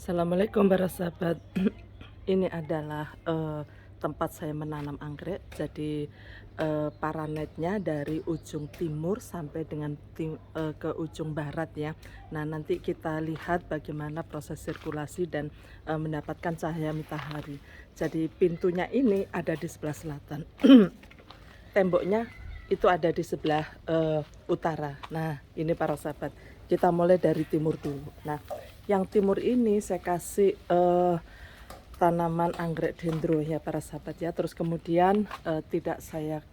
Assalamualaikum para sahabat. Ini adalah tempat saya menanam anggrek. Jadi paranetnya dari ujung timur sampai dengan ke ujung barat ya. Nah, nanti kita lihat bagaimana proses sirkulasi dan mendapatkan cahaya matahari. Jadi pintunya ini ada di sebelah selatan. Temboknya itu ada di sebelah utara. Nah, ini para sahabat, kita mulai dari timur dulu. Nah, yang timur ini saya kasih tanaman anggrek dendro ya para sahabat ya. Terus kemudian tidak saya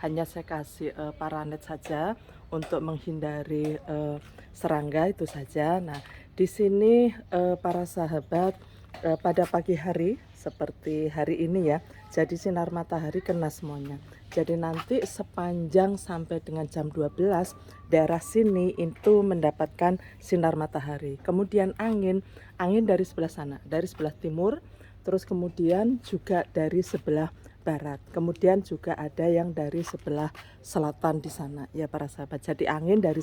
hanya saya kasih paranet saja untuk menghindari serangga itu saja. Nah, di sini para sahabat pada pagi hari seperti hari ini ya. Jadi sinar matahari kena semuanya. Jadi nanti sepanjang sampai dengan jam 12 daerah sini itu mendapatkan sinar matahari. Kemudian angin dari sebelah sana, dari sebelah timur, terus kemudian juga dari sebelah barat. Kemudian juga ada yang dari sebelah selatan di sana ya para sahabat. Jadi angin dari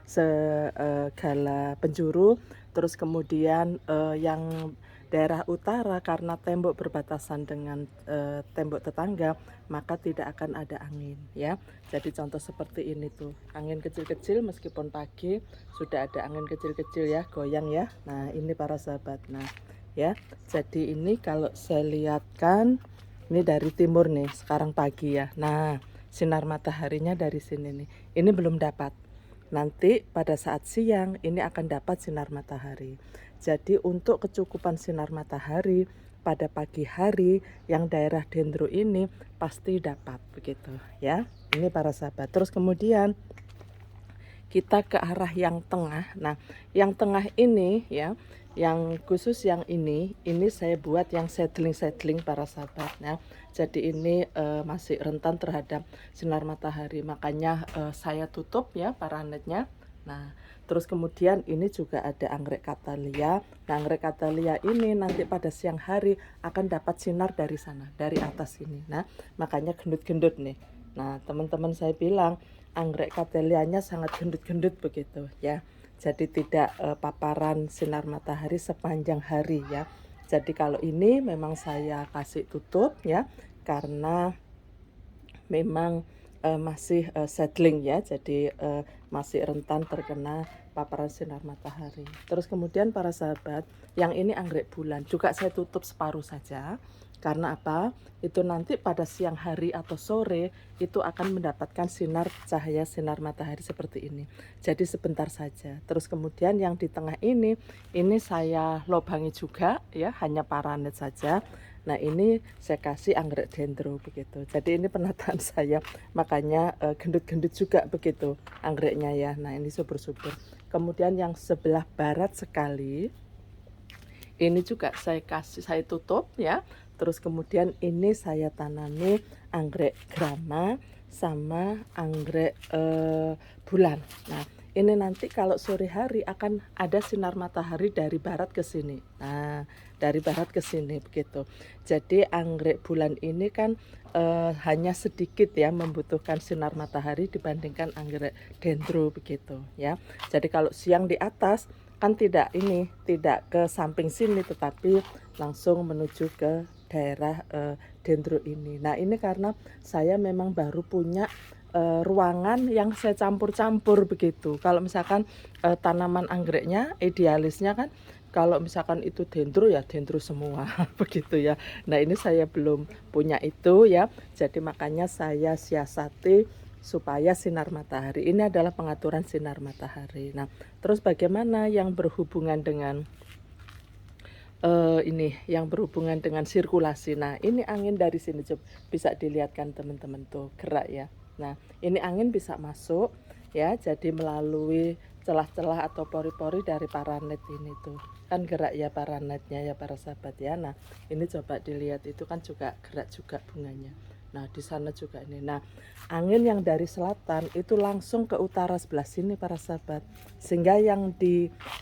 segala penjuru, terus kemudian yang daerah utara karena tembok berbatasan dengan tembok tetangga, maka tidak akan ada angin ya. Jadi contoh seperti ini tuh, angin kecil-kecil meskipun pagi sudah ada angin kecil-kecil ya, goyang ya. Nah, ini para sahabat. Nah, ya. Jadi ini kalau saya lihatkan ini dari timur nih, sekarang pagi ya. Nah, sinar mataharinya dari sini nih. Ini belum dapat. Nanti pada saat siang ini akan dapat sinar matahari. Jadi untuk kecukupan sinar matahari pada pagi hari yang daerah dendro ini pasti dapat begitu ya. Ini para sahabat. Terus kemudian kita ke arah yang tengah. Nah, yang tengah ini ya, yang khusus yang ini saya buat yang seedling para sahabat ya. Jadi ini masih rentan terhadap sinar matahari, makanya saya tutup ya paranetnya. Nah, terus kemudian ini juga ada anggrek katalia. Nah, anggrek katalia ini nanti pada siang hari akan dapat sinar dari sana, dari atas ini. Nah, makanya gendut-gendut nih. Nah, teman-teman saya bilang anggrek katalianya sangat gendut-gendut begitu ya. Jadi tidak paparan sinar matahari sepanjang hari ya. Jadi kalau ini memang saya kasih tutup ya, karena memang masih seedling ya. Jadi masih rentan terkena paparan sinar matahari. Terus kemudian para sahabat, yang ini anggrek bulan juga saya tutup separuh saja. Karena apa? Itu nanti pada siang hari atau sore itu akan mendapatkan cahaya sinar matahari seperti ini. Jadi sebentar saja. Terus kemudian yang di tengah ini saya lobangi juga ya, hanya paranet saja. Nah, ini saya kasih anggrek dendro begitu. Jadi ini penataan saya, makanya gendut-gendut juga begitu anggreknya ya. Nah, ini subur-subur. Kemudian yang sebelah barat sekali ini juga saya tutup ya. Terus kemudian ini saya tanami anggrek grama sama anggrek bulan. Nah, ini nanti kalau sore hari akan ada sinar matahari dari barat ke sini. Nah, dari barat ke sini begitu. Jadi anggrek bulan ini kan hanya sedikit ya membutuhkan sinar matahari dibandingkan anggrek dendro begitu ya. Jadi kalau siang di atas kan tidak ke samping sini, tetapi langsung menuju ke daerah dendro ini. Nah, ini karena saya memang baru punya ruangan yang saya campur-campur begitu. Kalau misalkan tanaman anggreknya idealisnya kan kalau misalkan itu dendro ya dendro semua begitu ya. Nah, ini saya belum punya itu ya. Jadi makanya saya siasati supaya sinar matahari. Ini adalah pengaturan sinar matahari. Nah, terus bagaimana yang berhubungan dengan ini yang berhubungan dengan sirkulasi. Nah, ini angin dari sini bisa dilihatkan teman-teman tuh gerak ya. Nah, ini angin bisa masuk ya, jadi melalui celah-celah atau pori-pori dari paranet ini tuh. Kan gerak ya paranetnya ya para sahabat ya. Nah, ini coba dilihat itu kan juga gerak juga bunganya. Nah, di sana juga ini. Nah, angin yang dari selatan itu langsung ke utara sebelah sini para sahabat. Sehingga yang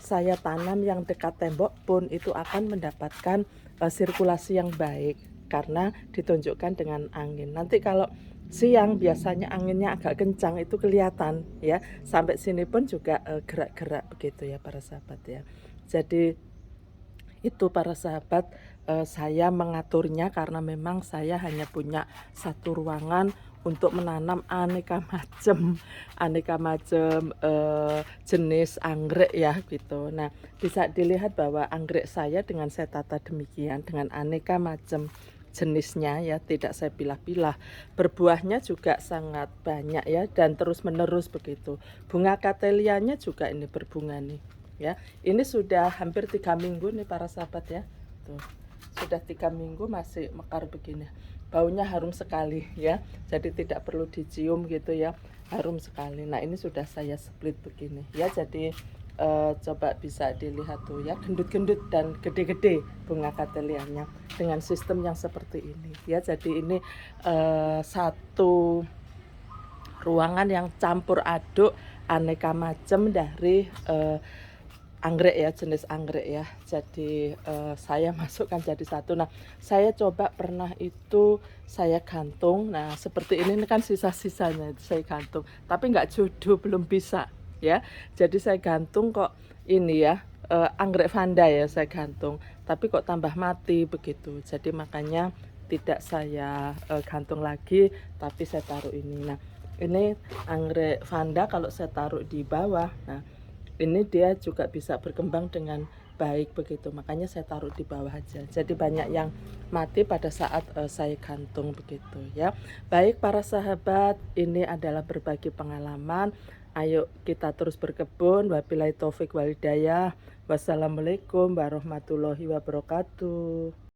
saya tanam yang dekat tembok pun itu akan mendapatkan sirkulasi yang baik karena ditunjukkan dengan angin. Nanti kalau siang biasanya anginnya agak kencang itu kelihatan ya. Sampai sini pun juga gerak-gerak begitu ya para sahabat ya. Jadi Itu para sahabat, saya mengaturnya karena memang saya hanya punya satu ruangan untuk menanam aneka macam, jenis anggrek ya gitu. Nah, bisa dilihat bahwa anggrek saya dengan saya tata demikian dengan aneka macam jenisnya ya, tidak saya pilah-pilah. Berbuahnya juga sangat banyak ya dan terus-menerus begitu. Bunga katelianya juga ini berbunga nih ya. Ini sudah hampir 3 minggu nih para sahabat ya. Tuh, sudah 3 minggu masih mekar begini. Baunya harum sekali ya. Jadi tidak perlu dicium gitu ya. Harum sekali. Nah, ini sudah saya split begini ya. Jadi coba bisa dilihat tuh ya, gendut-gendut dan gede-gede bunga katelianya dengan sistem yang seperti ini ya. Jadi ini satu ruangan yang campur aduk aneka macam dari anggrek ya, jenis anggrek ya. Jadi saya masukkan jadi satu. Nah, saya coba pernah itu saya gantung. Nah, seperti ini kan sisa-sisanya saya gantung. Tapi nggak jodoh, belum bisa ya. Jadi saya gantung kok ini ya, anggrek vanda ya saya gantung. Tapi kok tambah mati begitu. Jadi makanya tidak saya gantung lagi, tapi saya taruh ini. Nah, ini anggrek vanda kalau saya taruh di bawah. Nah, ini dia juga bisa berkembang dengan baik begitu. Makanya saya taruh di bawah aja. Jadi banyak yang mati pada saat saya gantung begitu ya. Baik para sahabat, ini adalah berbagi pengalaman. Ayo kita terus berkebun. Wabillahi taufik walhidayah. Wassalamualaikum warahmatullahi wabarakatuh.